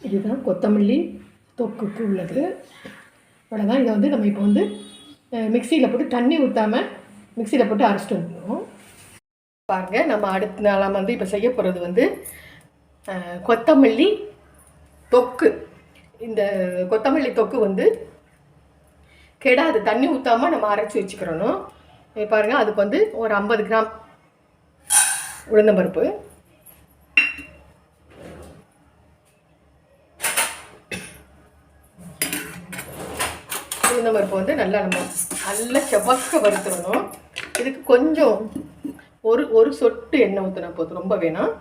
இதுதான் கொத்தமல்லி தொக்குக்கு உள்ளது. அவ்வளோதான். இதை வந்து நம்ம இப்போ வந்து மிக்சியில் போட்டு தண்ணி ஊற்றாமல் மிக்சியில் போட்டு அரைச்சிட்டு வந்துடுவோம். பாருங்கள், நம்ம அடுத்த நாளாக வந்து இப்போ செய்ய போகிறது வந்து கொத்தமல்லி தொக்கு. இந்த கொத்தமல்லி தொக்கு வந்து கெடாது, தண்ணி ஊற்றாமல் நம்ம அரைச்சி வச்சுக்கிறணும். பாருங்கள், அதுக்கு வந்து ஒரு 50 கிராம் உளுந்தம்பருப்பு, உளுந்தம்பருப்பு வந்து நல்லா செவக்க வறுத்துடணும். இதுக்கு கொஞ்சம் ஒரு சொட்டு எண்ணெய் ஊற்றினா போதும், ரொம்ப வேணாம்.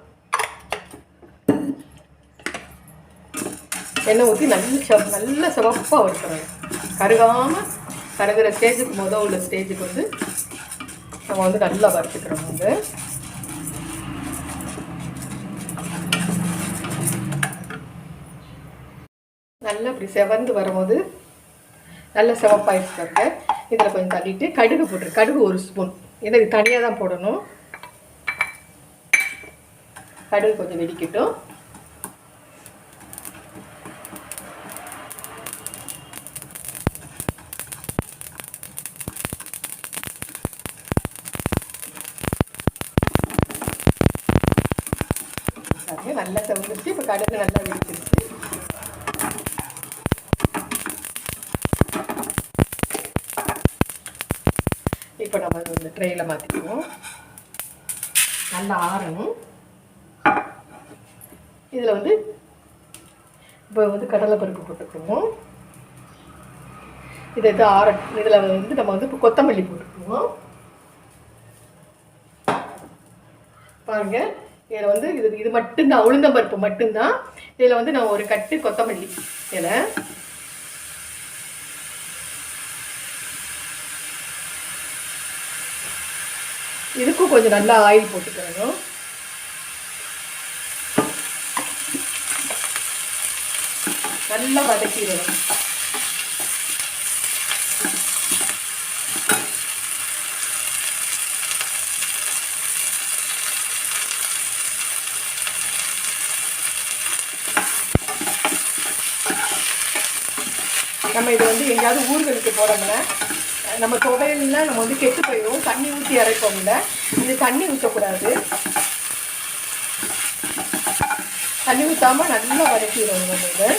எண்ணெய் ஊற்றி நல்ல சிவப்பாக வறுத்துடணும். கருகாமல் கருகிற ஸ்டேஜுக்கு உள்ள ஸ்டேஜுக்கு வந்து நம்ம வந்து நல்லா வறுத்துக்கிறோம். வந்து நல்லா இப்படி செவந்து வரும்போது நல்ல சிவப்பாயிடுச்சு பாருங்க. இதில் கொஞ்சம் தள்ளிட்டு கடுகு போட்டுரு. கடுகு 1 ஸ்பூன். இதை தனியாக தான் போடணும். கடுகு கொஞ்சம் வெடிக்கட்டும். நல்லா செவந்துருச்சு. இப்போ கடுகு நல்லா வெடிச்சிருச்சு. இப்போ நம்ம இந்த ட்ரேயில் மாற்றிக்குவோம். நல்லா ஆறணும். இதில் வந்து இப்போ வந்து கடலைப்பருப்பு போட்டுக்குவோம். இதில் வந்து நம்ம வந்து இப்போ கொத்தமல்லி போட்டுக்குவோம். பாருங்கள், இதில் வந்து இது மட்டும்தான், உளுந்தம்பருப்பு மட்டும்தான். இதில் வந்து நான் ஒரு கட்டு கொத்தமல்லி இலை, இதுக்கும் கொஞ்சம் நல்லா ஆயில் போட்டுக்கணும். நல்லா வதக்கிடணும். நம்ம இது வந்து எங்கேயாவது ஊர்களுக்கு போகிறோம்னா நம்ம துவையல்ல நம்ம வந்து கெட்டு போயிடும். தண்ணி ஊற்றி அரைப்போம்ல, இது தண்ணி ஊற்றக்கூடாது. தண்ணி ஊற்றாமல் நல்லா வதக்கிடும். நம்ம இதை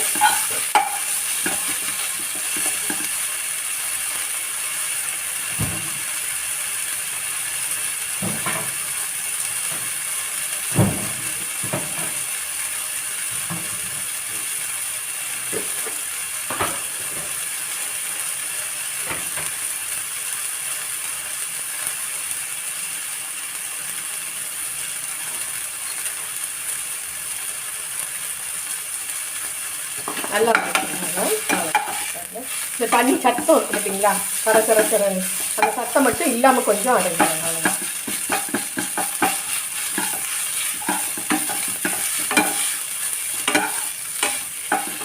நல்லா இந்த தண்ணி சத்தம் இருக்கு பார்த்தீங்களா, கரன்னு அந்த சத்தம் மட்டும் இல்லாமல் கொஞ்சம் அடைஞ்சிடும். அவ்வளோதான்.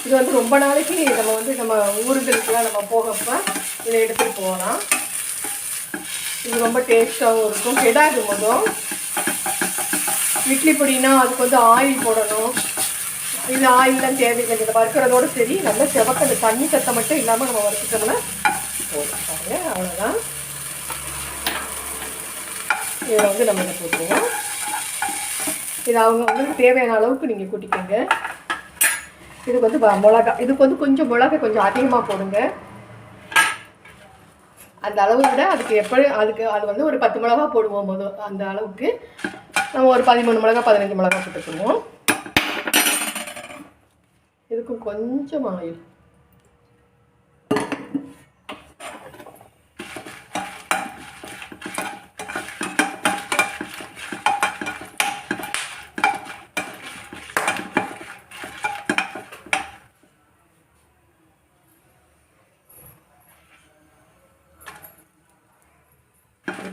இது வந்து ரொம்ப நாளைக்கு நம்ம ஊர்களுக்கெல்லாம் நம்ம போகப்போ இதை எடுத்துகிட்டு போகலாம். இது ரொம்ப டேஸ்ட்டாகவும் இருக்கும், கெடாது. முதல் இட்லி பொடினா அதுக்கு வந்து ஆயில் போடணும். இது ஆயிலெலாம் தேவையில்லை. இதை வறுக்கிறதோடு சரி, நல்லா செவக்க தண்ணி சத்தம் மட்டும் இல்லாமல் நம்ம வறுத்துட்டோம்னா போதும். பாருங்க, அவ்வளோதான். இதில் வந்து நம்ம இதை போட்டுருவோம். இது அவங்களுக்கு தேவையான அளவுக்கு நீங்கள் கூட்டிக்கோங்க. இதுக்கு வந்து மிளகா, இதுக்கு வந்து கொஞ்சம் மிளகா கொஞ்சம் அதிகமாக போடுங்க. அந்த அளவு விட அது வந்து ஒரு 10 மிளகா போடுவோம். அந்த அளவுக்கு நம்ம ஒரு 13 மிளகா 15 மிளகா போட்டுக்குவோம். இதுக்கும் கொஞ்சம் ஆயில்,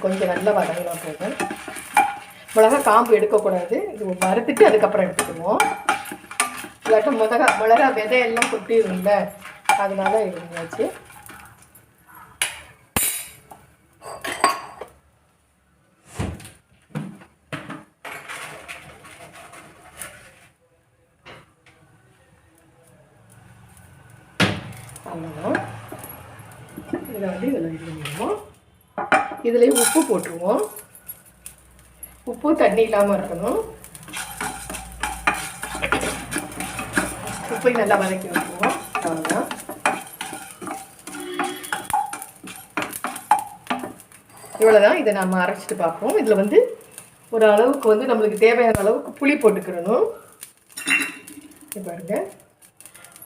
கொஞ்சம் நல்லா வதங்கினா போதும். மிளகா காம்பு எடுக்கக்கூடாது. இது வறுத்துட்டு அதுக்கப்புறம் எடுத்துக்குவோம். இல்லாட்டும் மிளகா விதையெல்லாம் கொட்டிடும்ல, அதனால இருந்தாச்சு. அவ்வளோதான். இதில் வந்து இதில் இது பண்ணிடுவோம். இதுலேயும் உப்பு போட்டுருவோம். உப்பு தண்ணி இல்லாமல் இருக்கணும். உப்பையும் நல்லா வதக்கி விட்டுருவோம். அவ்வளோதான். இவ்வளோதான். இதை நம்ம அரைச்சிட்டு பார்ப்போம். இதில் வந்து ஒரு அளவுக்கு வந்து நம்மளுக்கு தேவையான அளவுக்கு புளி போட்டுக்கிறணும். பாருங்க,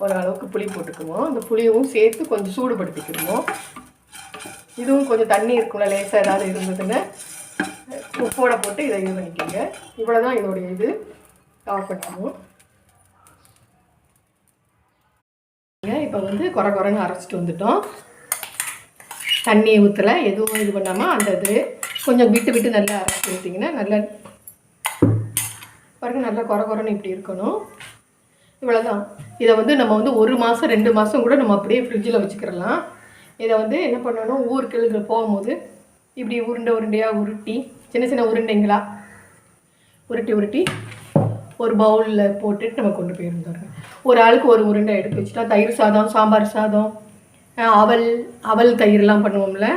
ஒரு அளவுக்கு புளி போட்டுக்குவோம். அந்த புளியவும் சேர்த்து கொஞ்சம் சூடுபடுத்திக்கிடுவோம். இதுவும் கொஞ்சம் தண்ணி இருக்கும்ல, லேசாக ஏதாவது இருந்ததுன்னா உப்போட போட்டு இதை இது பண்ணிக்கோங்க. இவ்வளோ தான் இதோடைய இது. ஆஃப் பண்ணிக்குவோம். இப்போ வந்து குறைன்னு அரைச்சிட்டு வந்துட்டோம். தண்ணியை ஊற்றலை, எதுவும் இது பண்ணாமல் அந்த இது கொஞ்சம் விட்டு நல்லா அரைச்சி ஊற்றிங்கன்னா நல்லா பாருங்கள், நல்லா குறைன்னு இப்படி இருக்கணும். இவ்வளோதான். இதை வந்து நம்ம வந்து 1 மாதம் 2 மாதம் கூட நம்ம அப்படியே ஃப்ரிட்ஜில் வச்சுக்கிறலாம். இதை வந்து என்ன பண்ணணும், ஊருக்கு போகும்போது இப்படி உருண்டையாக உருட்டி சின்ன உருண்டைங்களா உருட்டி ஒரு பவுலில் போட்டுட்டு நம்ம கொண்டு போயிருந்தோம். ஒரு ஆளுக்கு ஒரு உருண்டை எடுத்து வச்சுட்டா தயிர் சாதம், சாம்பார் சாதம், அவல் தயிர்லாம் பண்ணுவோம்ல,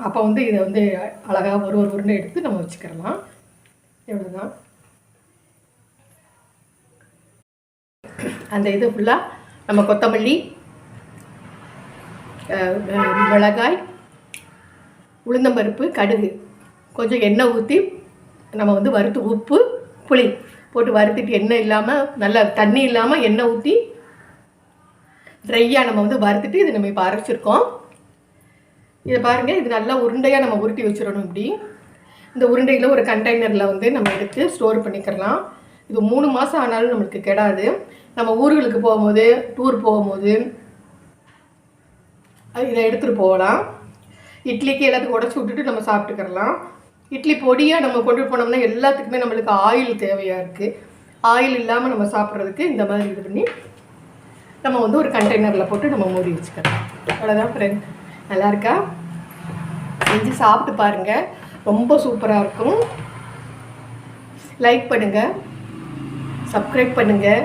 அப்போ வந்து இதை வந்து அழகாக ஒரு உருண்டை எடுத்து நம்ம வச்சுக்கிறலாம். இவ்வளோதான். அந்த இது ஃபுல்லாக நம்ம கொத்தமல்லி, மிளகாய், உளுந்தம்பருப்பு, கடுகு, கொஞ்சம் எண்ணெய் ஊற்றி நம்ம வந்து வறுத்து உப்பு புளி போட்டு வறுத்துட்டு எண்ணெய் இல்லாமல் நல்லா தண்ணி இல்லாமல் எண்ணெய் ஊற்றி ட்ரையாக நம்ம வந்து வறுத்துட்டு இது நம்ம இப்போ அரைச்சிருக்கோம். இதை பாருங்கள், இது நல்லா உருண்டையாக நம்ம உருட்டி வச்சிடணும். இப்படி இந்த உருண்டையில் ஒரு கண்டெய்னரில் வந்து நம்ம எடுத்து ஸ்டோர் பண்ணிக்கிறலாம். இது 3 மாதம் ஆனாலும் நம்மளுக்கு கெடாது. நம்ம ஊர்களுக்கு போகும்போது, டூர் போகும்போது இதை எடுத்துகிட்டு போகலாம். இட்லிக்கு எல்லாத்துக்கும் உடச்சி விட்டுட்டு நம்ம சாப்பிட்டுக்கிறலாம். இட்லி பொடியாக நம்ம கொண்டு போனோம்னா எல்லாத்துக்குமே நம்மளுக்கு ஆயில் தேவையாக இருக்குது. ஆயில் இல்லாமல் நம்ம சாப்பிட்றதுக்கு இந்த மாதிரி இது பண்ணி நம்ம வந்து ஒரு கண்டெய்னரில் போட்டு நம்ம மூடி வச்சுக்கலாம். அவ்வளோதான் ஃப்ரெண்ட். நல்லா இருக்கா? செஞ்சு சாப்பிட்டு பாருங்கள், ரொம்ப சூப்பராக இருக்கும். லைக் பண்ணுங்கள், சப்ஸ்கிரைப் பண்ணுங்கள்,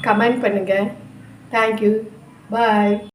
கமெண்ட் பண்ணுங்கள். தேங்க்யூ. பாய்.